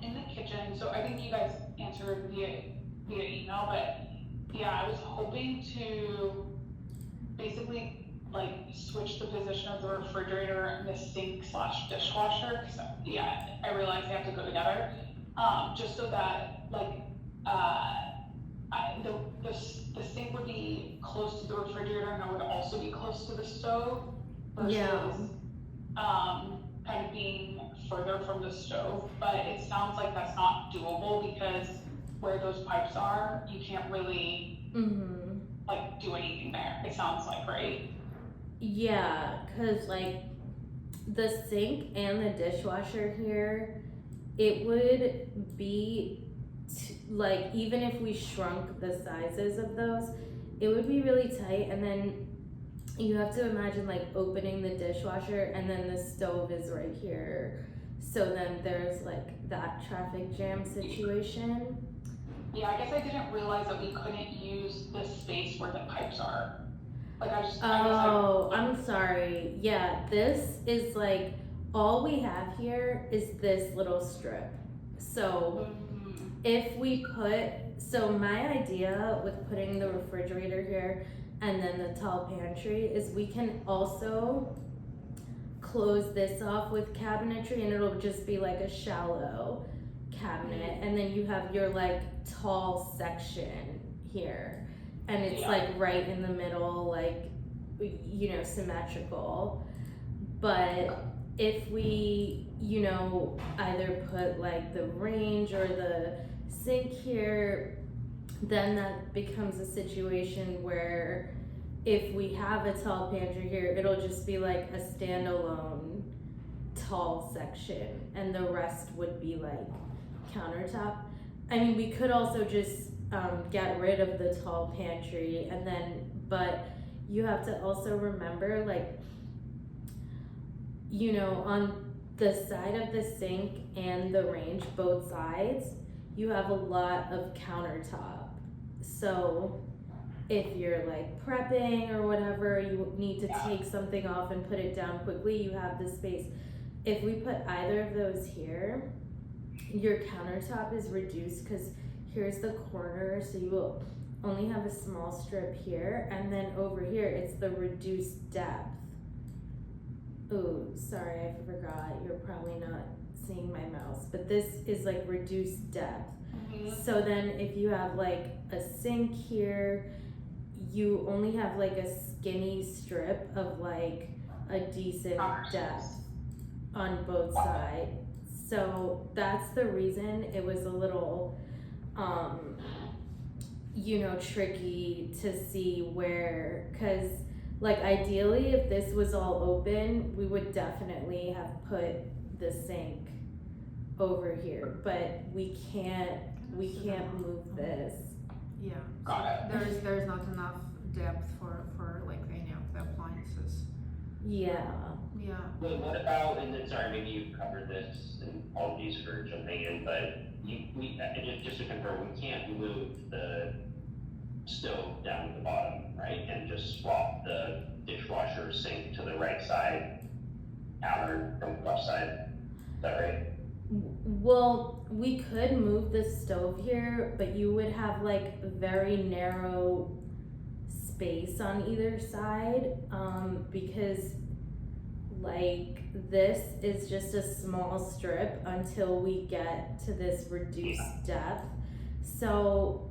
in the kitchen, so I think you guys answered via email, but yeah, I was hoping to basically like switch the position of the refrigerator and the sink slash dishwasher, because yeah, I realize they have to go together. Just so that like the sink would be close to the refrigerator and it would also be close to the stove Yeah. versus kind of being further from the stove. But it sounds like that's not doable because where those pipes are, you can't really Mm-hmm. like do anything there. It sounds like, right? Yeah, cause like the sink and the dishwasher here, it would be like even if we shrunk the sizes of those, it would be really tight. And then you have to imagine like opening the dishwasher and then the stove is right here. So then there's like that traffic jam situation. Yeah, I guess I didn't realize that we couldn't use the space where the pipes are. Like I guess I Oh, like, I'm sorry. Yeah, this is like all we have here is this little strip. So if we put, so my idea with putting the refrigerator here and then the tall pantry is we can also close this off with cabinetry and it'll just be like a shallow cabinet, and then you have your like tall section here and it's yeah. like right in the middle, like, you know, symmetrical. But if we, you know, either put like the range or the sink here, then that becomes a situation where if we have a tall pantry here, it'll just be like a standalone tall section and the rest would be like countertop. I mean, we could also just get rid of the tall pantry and then, but you have to also remember, like, you know, on the side of the sink and the range, both sides, you have a lot of countertop. So if you're like prepping or whatever, you need to take something off and put it down quickly, you have the space. If we put either of those here, your countertop is reduced because here's the corner, so you will only have a small strip here, and then over here it's the reduced depth. Oh, sorry, I forgot. You're probably not seeing my mouse, but this is like reduced depth. So then if you have like a sink here, you only have like a skinny strip of like a decent depth on both sides. So that's the reason it was a little, you know, tricky to see where, cause like ideally if this was all open, we would definitely have put the sink over here, but we can't move this. Yeah. Got it. There's not enough depth for like any of the appliances. Yeah. Yeah. But what about, and then, sorry, maybe you've covered this, and apologies for jumping in, but just to confirm, we can't move the stove down to the bottom, right? And just swap the dishwasher sink to the right side, counter from the left side. Is that right? Well, we could move the stove here, but you would have like very narrow space on either side, because like this is just a small strip until we get to this reduced depth. So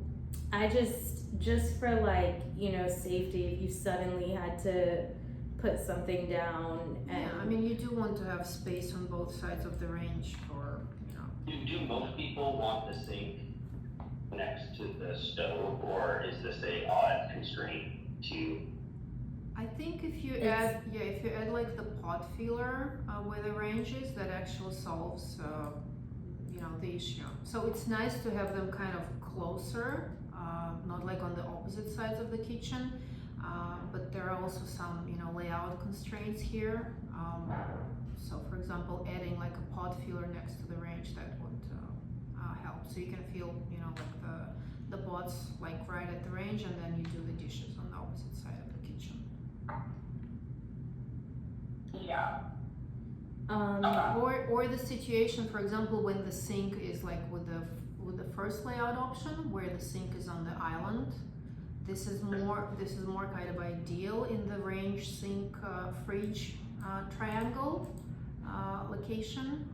I just for like, you know, safety, if you suddenly had to put something down and Yeah, I mean, you do want to have space on both sides of the range for, you know. Do most people want the sink next to the stove, or is this a odd constraint to? I think if you add like the pot filler where the range is, that actually solves you know, the issue. So it's nice to have them kind of closer, not like on the opposite sides of the kitchen, but there are also some, you know, layout constraints here. So for example, adding like a pot filler next to the range, that would help. So you can feel, you know, like the pots like right at the range, and then you do the dishes on the opposite side of the kitchen. Yeah. Or the situation, for example, when the sink is like with the first layout option, where the sink is on the island. This is more kind of ideal in the range sink fridge triangle location.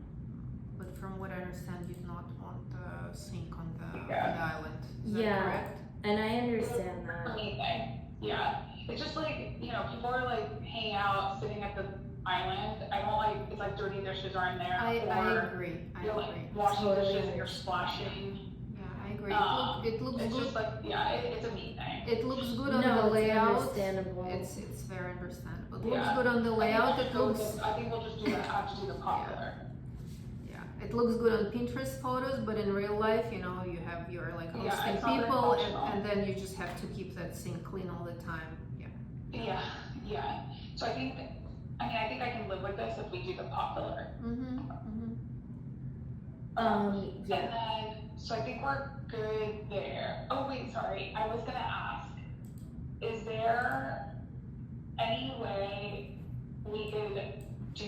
But from what I understand, you'd not want the sink on the island. Is that Yeah. correct? And I understand that. Anything. Yeah. It's just like, people are like hanging out, sitting at the island. I don't like, it's like dirty dishes are in there. I or agree. I you're agree. like washing Totally dishes and you're understand. splashing. Yeah, I agree. It looks It's good. just like, it's a neat thing. It looks good on No, the it's layout. understandable. It's very understandable. It Yeah. looks good on the layout. It looks I think we'll just do that. Have to do the popular. yeah. It looks good on Pinterest photos, but in real life, you have your like Yeah, hosting it's not very people, functional. and then you just have to keep that sink clean all the time. Yeah. Yeah. So I think I can live with this if we do the popular. Yeah. And then, so I think we're good there. Oh wait, sorry. I was gonna ask, is there any way we could do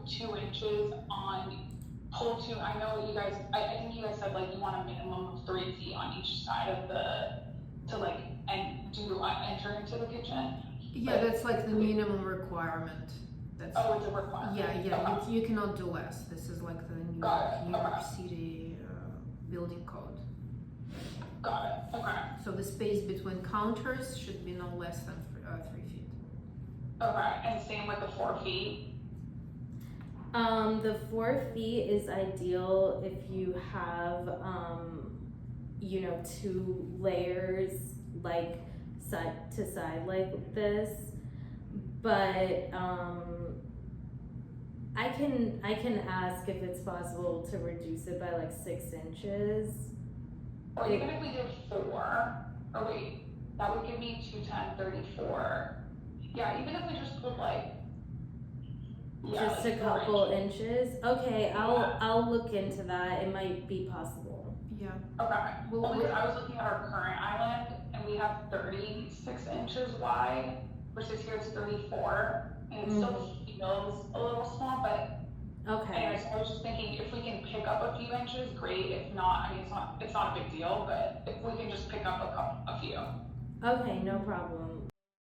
2 inches on pull to, I know you guys, I think you guys said like you want a minimum of 3 feet on each side of to like, and enter into the kitchen? Yeah, that's like the minimum requirement. That's Oh, it's a requirement. yeah. Okay. You cannot do less. This is like the New Got it. York Okay. City building code. Got it. Okay. So the space between counters should be no less than 3 feet. Okay. And same with the 4 feet. The 4 feet is ideal if you have, 2 layers like side to side like this. But I can ask if it's possible to reduce it by like 6 inches. Or even if we did 4, or wait, that would give me 210, 34. Yeah, even if we just put like, Just a like 4 couple inches. inches. Okay, I'll look into that. It might be possible. Yeah. Okay. Well, Well, because I was looking at our current island and we have 36 inches wide versus here it's 34, and it still feels a little small, but Okay. anyways, I was just thinking if we can pick up a few inches, great. If not, I mean, it's not a big deal, but if we can just pick up a few. Okay, no problem.